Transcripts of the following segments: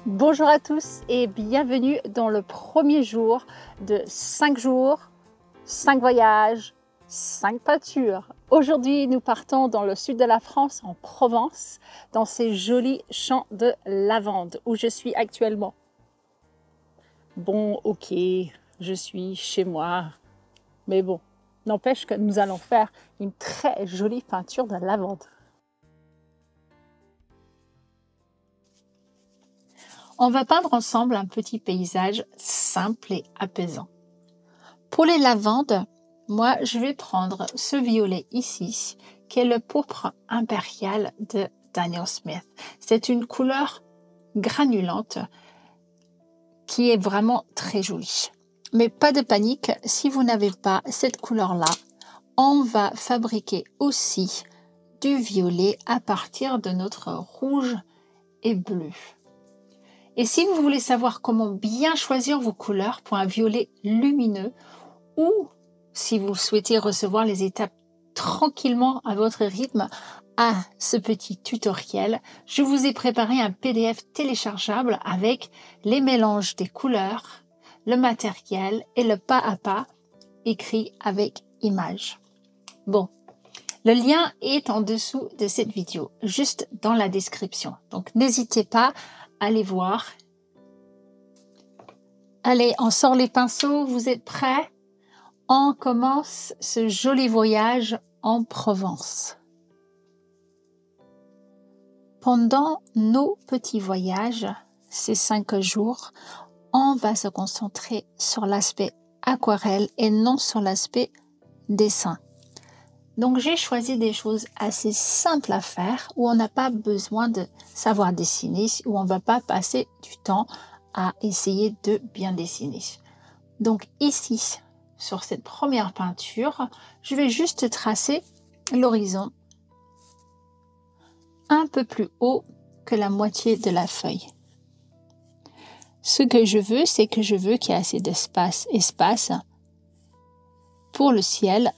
Bonjour à tous et bienvenue dans le premier jour de 5 jours, 5 voyages, 5 peintures. Aujourd'hui, nous partons dans le sud de la France, en Provence, dans ces jolis champs de lavande où je suis actuellement. Bon, ok, je suis chez moi, mais bon, n'empêche que nous allons faire une très jolie peinture de lavande. On va peindre ensemble un petit paysage simple et apaisant. Pour les lavandes, moi je vais prendre ce violet ici, qui est le pourpre impérial de Daniel Smith. C'est une couleur granulante qui est vraiment très jolie. Mais pas de panique, si vous n'avez pas cette couleur-là, on va fabriquer aussi du violet à partir de notre rouge et bleu. Et si vous voulez savoir comment bien choisir vos couleurs pour un violet lumineux, ou si vous souhaitez recevoir les étapes tranquillement à votre rythme à ce petit tutoriel, je vous ai préparé un PDF téléchargeable avec les mélanges des couleurs, le matériel et le pas à pas écrit avec images. Bon, le lien est en dessous de cette vidéo, juste dans la description. Donc n'hésitez pas à aller voir. Allez, on sort les pinceaux, vous êtes prêts? On commence ce joli voyage en Provence. Pendant nos petits voyages, ces 5 jours, on va se concentrer sur l'aspect aquarelle et non sur l'aspect dessin. Donc j'ai choisi des choses assez simples à faire où on n'a pas besoin de savoir dessiner, où on ne va pas passer du temps à essayer de bien dessiner. Donc ici, sur cette première peinture, je vais juste tracer l'horizon un peu plus haut que la moitié de la feuille. Ce que je veux, c'est que je veux qu'il y ait assez d'espace pour le ciel,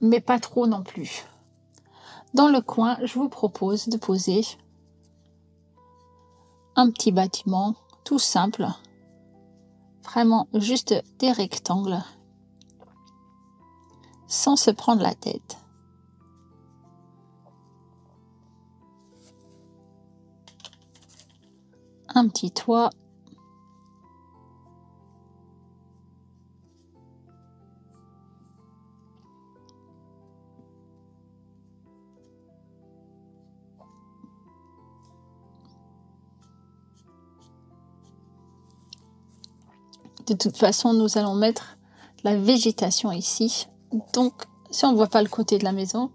mais pas trop non plus. Dans le coin, je vous propose de poser un petit bâtiment tout simple, vraiment juste des rectangles, sans se prendre la tête. Un petit toit. De toute façon, nous allons mettre la végétation ici. Donc, si on ne voit pas le côté de la maison,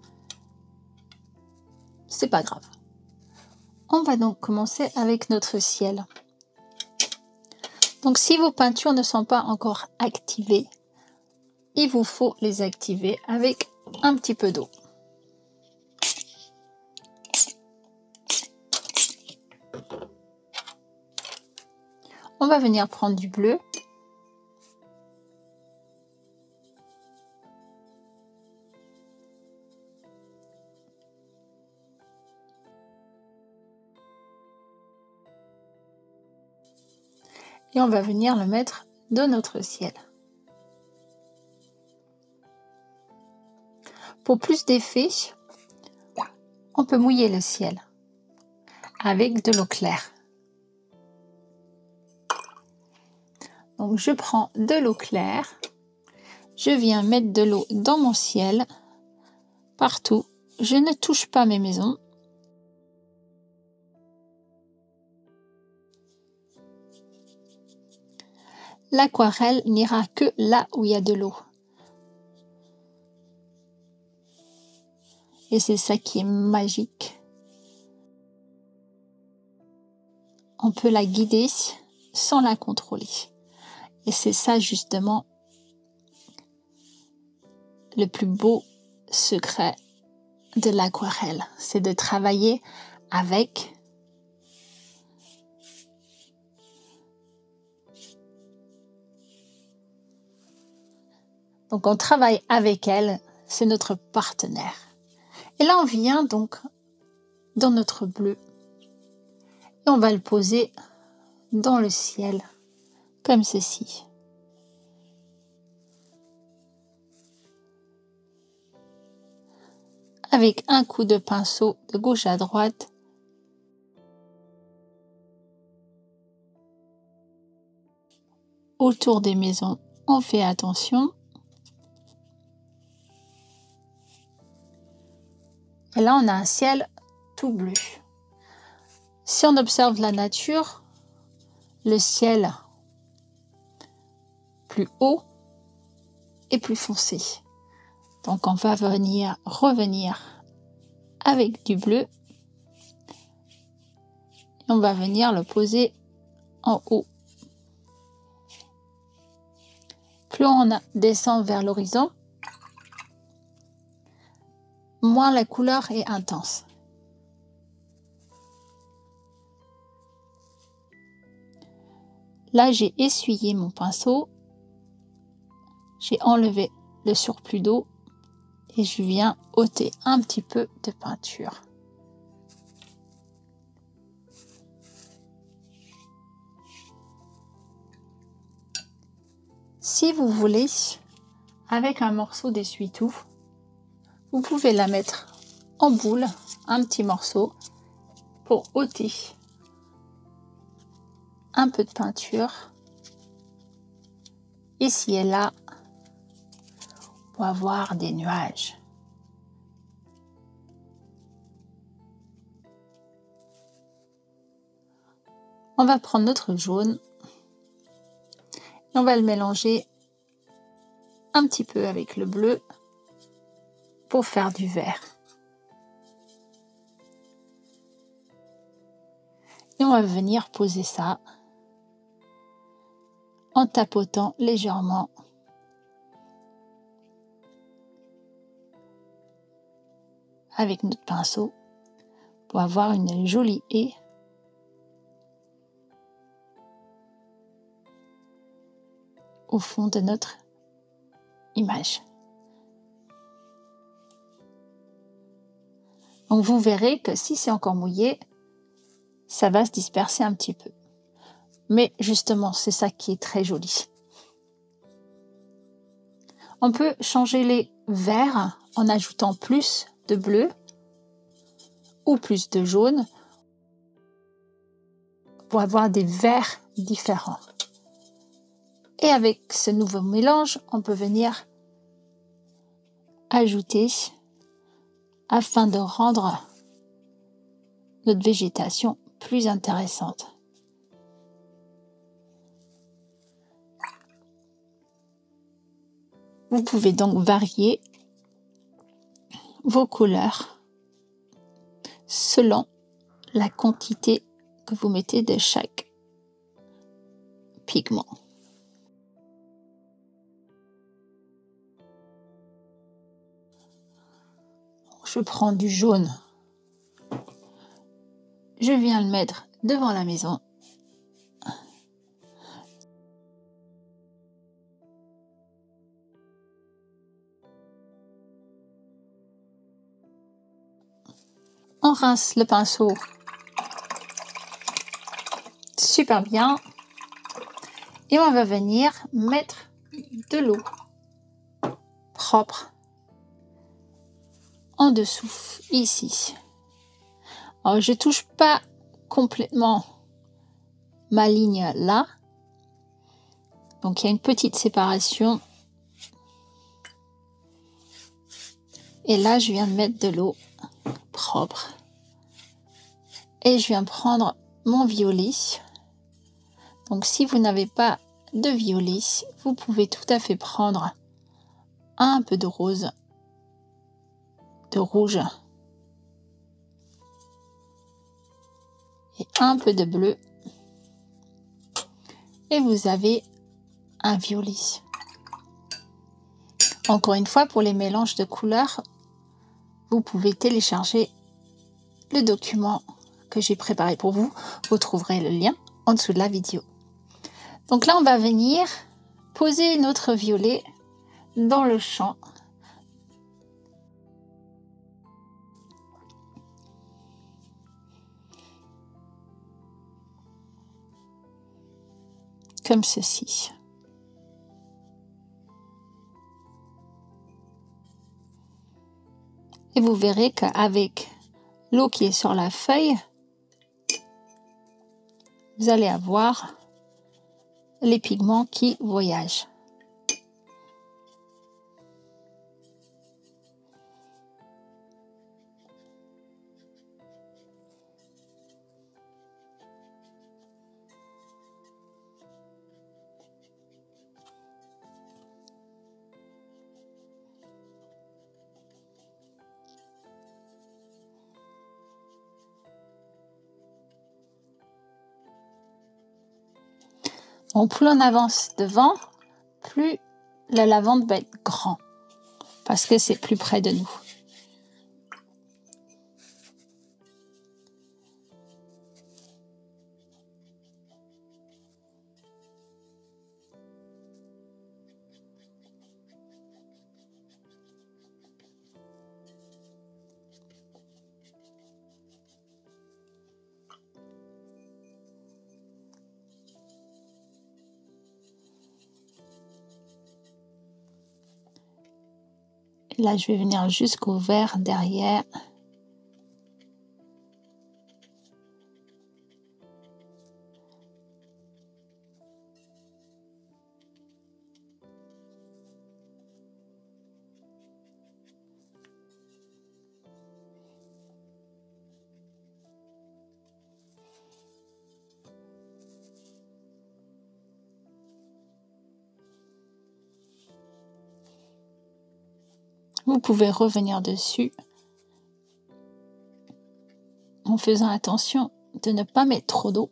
c'est pas grave. On va donc commencer avec notre ciel. Donc, si vos peintures ne sont pas encore activées, il vous faut les activer avec un petit peu d'eau. On va venir prendre du bleu. Et on va venir le mettre dans notre ciel. Pour plus d'effet, on peut mouiller le ciel avec de l'eau claire. Donc je prends de l'eau claire, je viens mettre de l'eau dans mon ciel, partout. Je ne touche pas mes maisons. L'aquarelle n'ira que là où il y a de l'eau. Et c'est ça qui est magique. On peut la guider sans la contrôler. Et c'est ça justement le plus beau secret de l'aquarelle. C'est de travailler avec Donc on travaille avec elle, c'est notre partenaire. Et là on vient donc dans notre bleu. Et on va le poser dans le ciel, comme ceci. Avec un coup de pinceau de gauche à droite, autour des maisons, on fait attention. Et là, on a un ciel tout bleu. Si on observe la nature, le ciel plus haut et plus foncé. Donc, on va revenir avec du bleu. Et on va venir le poser en haut. Plus on descend vers l'horizon, moins la couleur est intense. Là, j'ai essuyé mon pinceau, j'ai enlevé le surplus d'eau et je viens ôter un petit peu de peinture. Si vous voulez, avec un morceau d'essuie-tout, vous pouvez la mettre en boule, un petit morceau, pour ôter un peu de peinture ici et là pour avoir des nuages. On va prendre notre jaune et on va le mélanger un petit peu avec le bleu pour faire du vert. Et on va venir poser ça en tapotant légèrement avec notre pinceau pour avoir une jolie haie. Au fond de notre image. Donc vous verrez que si c'est encore mouillé, ça va se disperser un petit peu. Mais justement, c'est ça qui est très joli. On peut changer les verts en ajoutant plus de bleu ou plus de jaune pour avoir des verts différents. Et avec ce nouveau mélange, on peut venir ajouter afin de rendre notre végétation plus intéressante. Vous pouvez donc varier vos couleurs selon la quantité que vous mettez de chaque pigment. Je prends du jaune, je viens le mettre devant la maison. On rince le pinceau super bien et on va venir mettre de l'eau propre en dessous ici. Alors je touche pas complètement ma ligne là, donc il y a une petite séparation et là je viens de mettre de l'eau propre et je viens prendre mon violet. Donc si vous n'avez pas de violet, vous pouvez tout à fait prendre un peu de rose, de rouge et un peu de bleu et vous avez un violet. Encore une fois, pour les mélanges de couleurs, vous pouvez télécharger le document que j'ai préparé pour vous. Vous trouverez le lien en dessous de la vidéo. Donc là, on va venir poser notre violet dans le champ. comme ceci. Et vous verrez qu'avec l'eau qui est sur la feuille, vous allez avoir les pigments qui voyagent. Bon, plus on avance devant, plus la lavande va être grand, parce que c'est plus près de nous. Là, je vais venir jusqu'au vert derrière. Vous pouvez revenir dessus en faisant attention de ne pas mettre trop d'eau.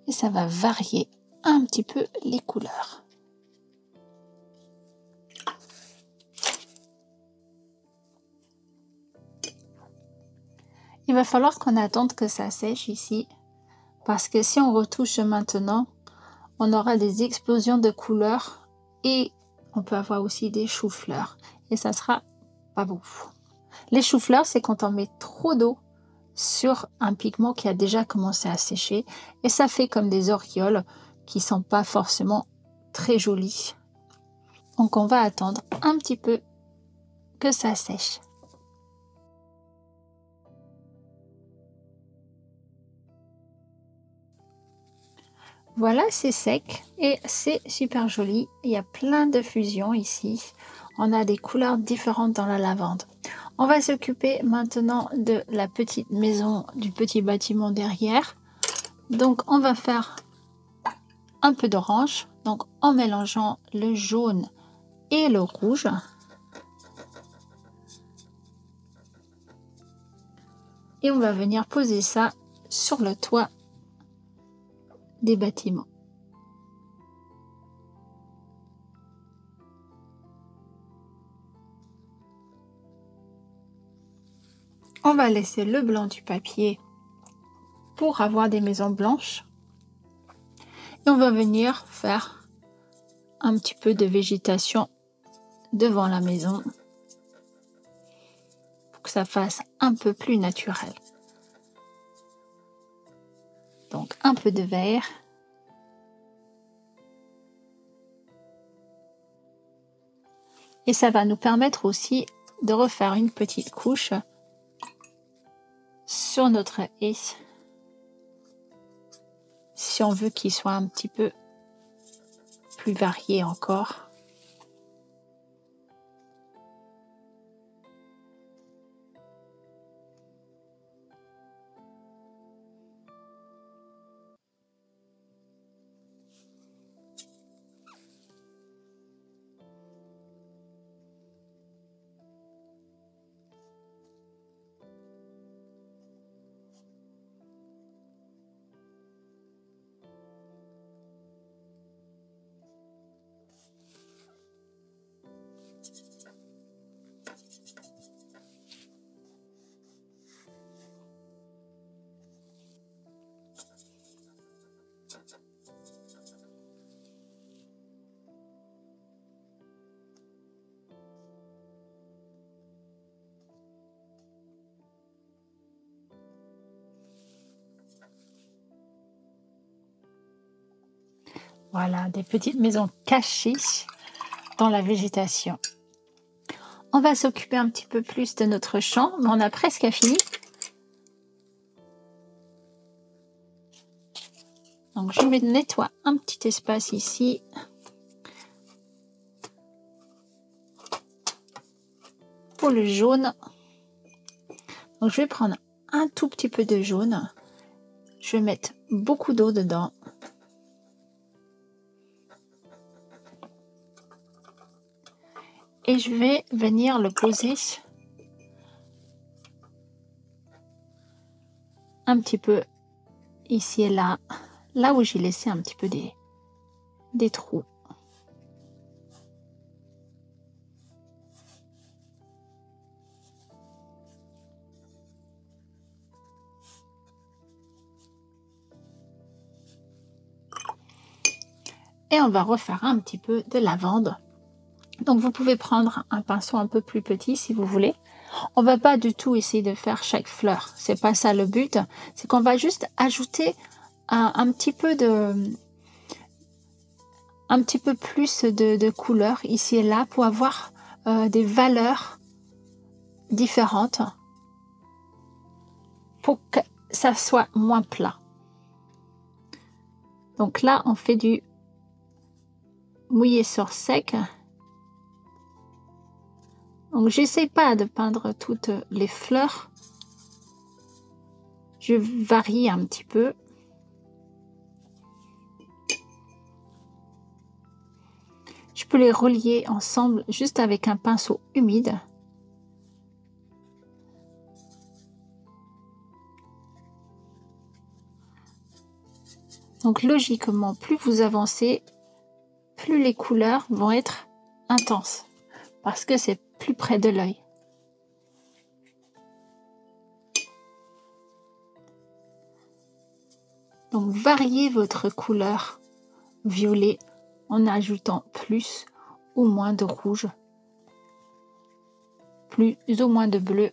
Et ça va varier un petit peu les couleurs. Il va falloir qu'on attende que ça sèche ici, parce que si on retouche maintenant, on aura des explosions de couleurs et on peut avoir aussi des choux-fleurs. Et ça sera pas beau. Les choux-fleurs, c'est quand on met trop d'eau sur un pigment qui a déjà commencé à sécher et ça fait comme des orioles qui sont pas forcément très jolies. Donc on va attendre un petit peu que ça sèche. Voilà, c'est sec et c'est super joli. Il y a plein de fusions ici. On a des couleurs différentes dans la lavande. On va s'occuper maintenant de la petite maison, du petit bâtiment derrière. Donc on va faire un peu d'orange, donc en mélangeant le jaune et le rouge. Et on va venir poser ça sur le toit des bâtiments. On va laisser le blanc du papier pour avoir des maisons blanches. Et on va venir faire un petit peu de végétation devant la maison pour que ça fasse un peu plus naturel. Donc un peu de vert. Et ça va nous permettre aussi de refaire une petite couche sur notre haie si on veut qu'il soit un petit peu plus varié encore. Voilà, des petites maisons cachées dans la végétation. On va s'occuper un petit peu plus de notre champ, mais on a presque fini. Donc je vais nettoyer un petit espace ici. Pour le jaune. Donc je vais prendre un tout petit peu de jaune. Je vais mettre beaucoup d'eau dedans. Et je vais venir le poser un petit peu ici et là, là où j'ai laissé un petit peu des trous. Et on va refaire un petit peu de lavande. Donc vous pouvez prendre un pinceau un peu plus petit si vous voulez. On va pas du tout essayer de faire chaque fleur, c'est pas ça le but. C'est qu'on va juste ajouter un petit peu plus de couleurs ici et là pour avoir des valeurs différentes pour que ça soit moins plat. Donc là on fait du mouillé sur sec. Donc j'essaie pas de peindre toutes les fleurs, je varie un petit peu. Je peux les relier ensemble juste avec un pinceau humide. Donc logiquement, plus vous avancez, plus les couleurs vont être intenses parce que c'est plus près de l'œil. Donc variez votre couleur violet en ajoutant plus ou moins de rouge, plus ou moins de bleu.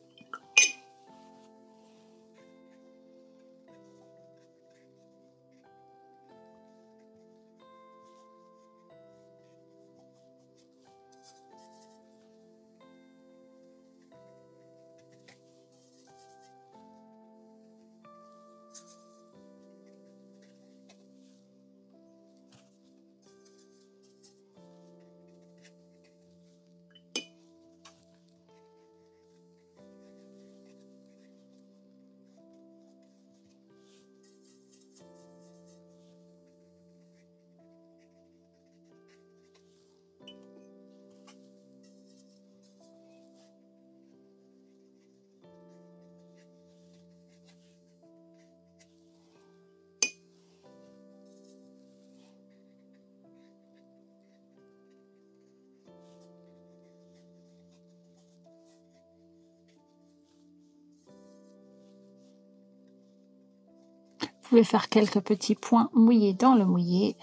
Vous pouvez faire quelques petits points mouillés dans le mouillé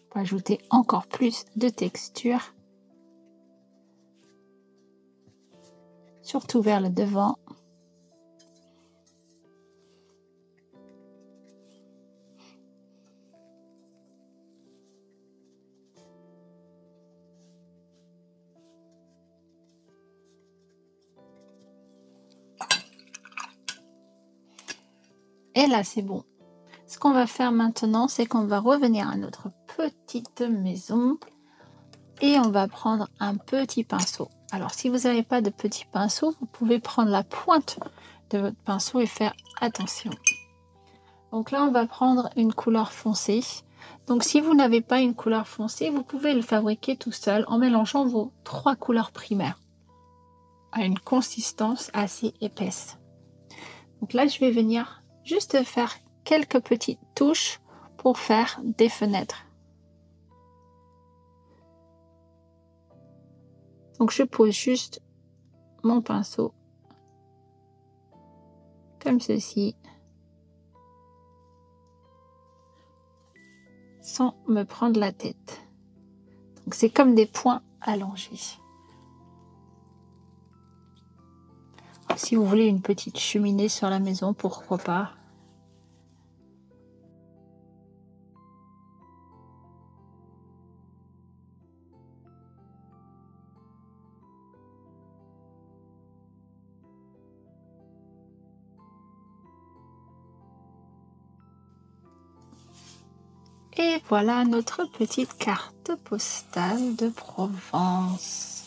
pour ajouter encore plus de texture, surtout vers le devant. Et là, c'est bon. Ce qu'on va faire maintenant, c'est qu'on va revenir à notre petite maison et on va prendre un petit pinceau. Alors, si vous n'avez pas de petit pinceau, vous pouvez prendre la pointe de votre pinceau et faire attention. Donc là, on va prendre une couleur foncée. Donc, si vous n'avez pas une couleur foncée, vous pouvez le fabriquer tout seul en mélangeant vos 3 couleurs primaires à une consistance assez épaisse. Donc là, je vais venir juste faire quelques petites touches pour faire des fenêtres. Donc je pose juste mon pinceau comme ceci sans me prendre la tête. Donc c'est comme des points allongés. Si vous voulez une petite cheminée sur la maison, pourquoi pas. Et voilà notre petite carte postale de Provence.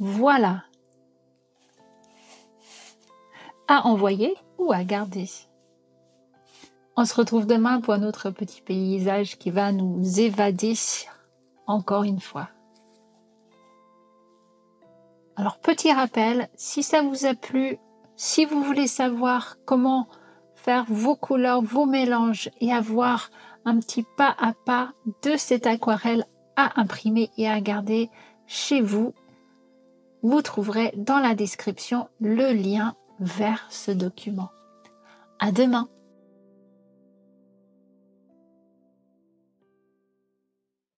Voilà, à envoyer ou à garder. On se retrouve demain pour un autre petit paysage qui va nous évader encore une fois. Alors, petit rappel, si ça vous a plu, si vous voulez savoir comment faire vos couleurs, vos mélanges et avoir un petit pas à pas de cette aquarelle à imprimer et à garder chez vous, vous trouverez dans la description le lien vers ce document. À demain!